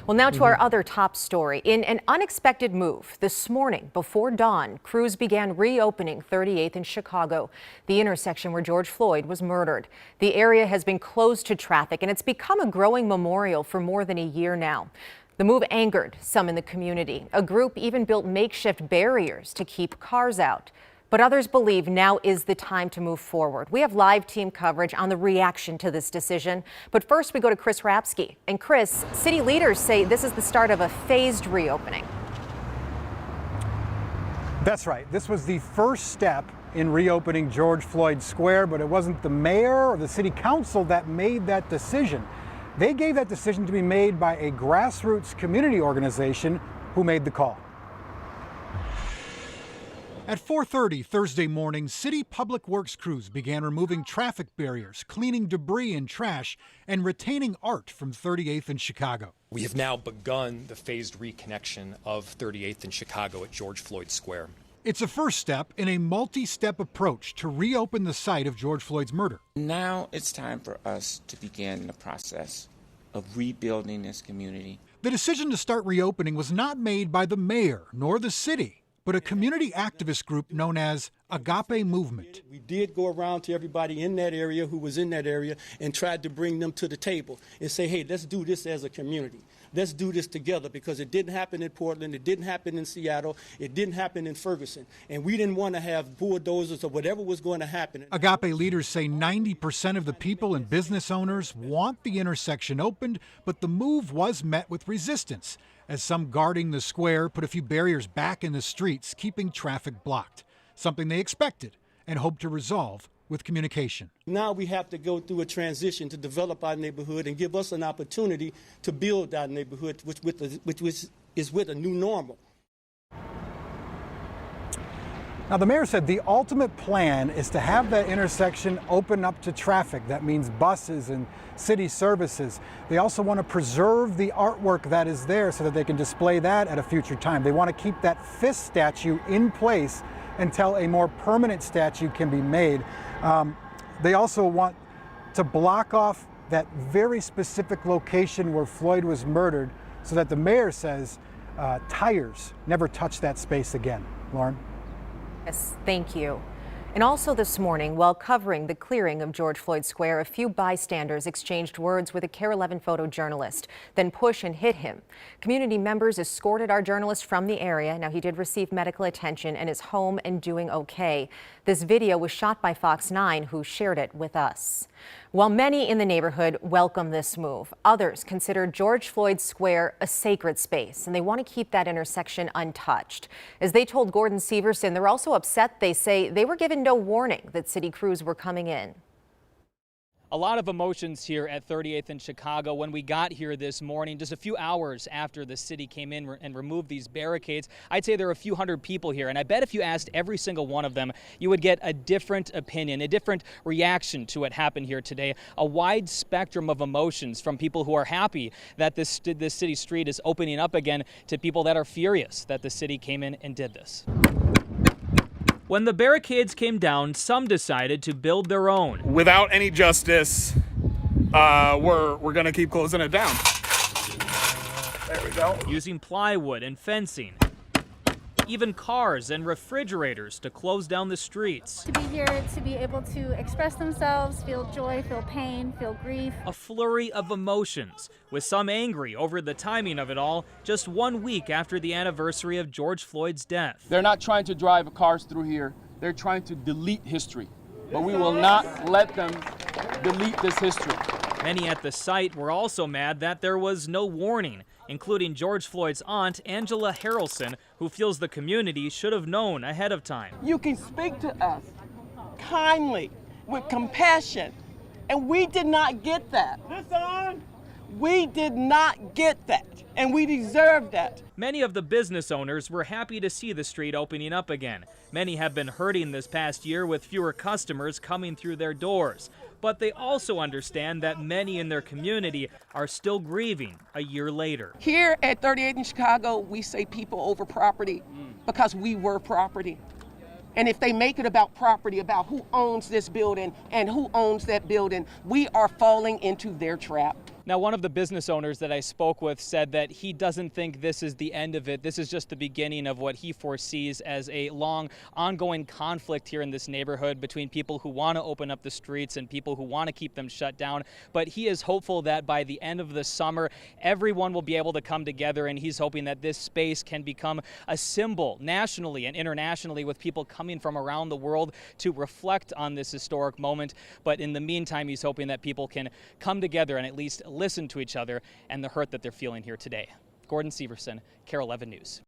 Well, now to our other top story. In an unexpected move, this morning before dawn, crews began reopening 38th in Chicago, the intersection where George Floyd was murdered. The area has been closed to traffic, and it's become a growing memorial for more than a year now. The move angered some in the community. A group even built makeshift barriers to keep cars out. But others believe now is the time to move forward. We have live team coverage on the reaction to this decision. But first, we go to Chris Rapsky. And Chris, city leaders say this is the start of a phased reopening. That's right. This was the first step in reopening George Floyd Square, but it wasn't the mayor or the city council that made that decision. They gave that decision to be made by a grassroots community organization who made the call. At 4:30 Thursday morning, city public works crews began removing traffic barriers, cleaning debris and trash, and retaining art from 38th and Chicago. We have now begun the phased reconnection of 38th and Chicago at George Floyd Square. It's a first step in a multi-step approach to reopen the site of George Floyd's murder. Now it's time for us to begin the process of rebuilding this community. The decision to start reopening was not made by the mayor nor the city, but a community activist group known as Agape Movement. We did go around to everybody in that area who was in that area and tried to bring them to the table and say, hey, let's do this as a community. Let's do this together, because it didn't happen in Portland, it didn't happen in Seattle, it didn't happen in Ferguson, and we didn't want to have bulldozers or whatever was going to happen. Agape leaders say 90% of the people and business owners want the intersection opened, but the move was met with resistance, as some guarding the square put a few barriers back in the streets, keeping traffic blocked, something they expected and hoped to resolve with communication. Now we have to go through a transition to develop our neighborhood and give us an opportunity to build our neighborhood, which is with a new normal. Now, the mayor said the ultimate plan is to have that intersection open up to traffic. That means buses and city services. They also want to preserve the artwork that is there so that they can display that at a future time. They want to keep that fist statue in place until a more permanent statue can be made. They also want to block off that very specific location where Floyd was murdered so that the mayor says tires never touch that space again. Lauren? Yes, thank you. And also this morning, while covering the clearing of George Floyd Square, a few bystanders exchanged words with a KARE 11 photojournalist, then pushed and hit him. Community members escorted our journalist from the area. Now, he did receive medical attention and is home and doing okay. This video was shot by Fox 9, who shared it with us. While many in the neighborhood welcome this move, others consider George Floyd Square a sacred space, and they want to keep that intersection untouched. As they told Gordon Severson, they're also upset. They say they were given no warning that city crews were coming in. A lot of emotions here at 38th and Chicago. When we got here this morning, just a few hours after the city came in and removed these barricades, I'd say there are a few hundred people here. And I bet if you asked every single one of them, you would get a different opinion, a different reaction to what happened here today. A wide spectrum of emotions, from people who are happy that this city street is opening up again to people that are furious that the city came in and did this. When the barricades came down, some decided to build their own. Without any justice, we're going to keep closing it down. There we go. Using plywood and fencing, even cars and refrigerators to close down the streets. To be here, to be able to express themselves, feel joy, feel pain, feel grief. A flurry of emotions, with some angry over the timing of it all, just 1 week after the anniversary of George Floyd's death. They're not trying to drive cars through here. They're trying to delete history. But we will not let them delete this history. Many at the site were also mad that there was no warning, including George Floyd's aunt, Angela Harrelson, who feels the community should have known ahead of time. You can speak to us kindly, with compassion, and we did not get that. We did not get that, and we deserve that. Many of the business owners were happy to see the street opening up again. Many have been hurting this past year with fewer customers coming through their doors. But they also understand that many in their community are still grieving a year later. Here at 38th in Chicago, we say people over property because we were property. And if they make it about property, about who owns this building and who owns that building, we are falling into their trap. Now, one of the business owners that I spoke with said that he doesn't think this is the end of it. This is just the beginning of what he foresees as a long, ongoing conflict here in this neighborhood between people who want to open up the streets and people who want to keep them shut down. But he is hopeful that by the end of the summer, everyone will be able to come together, and he's hoping that this space can become a symbol nationally and internationally, with people coming from around the world to reflect on this historic moment. But in the meantime, he's hoping that people can come together and at least listen to each other and the hurt that they're feeling here today. Gordon Severson, KARE 11 News.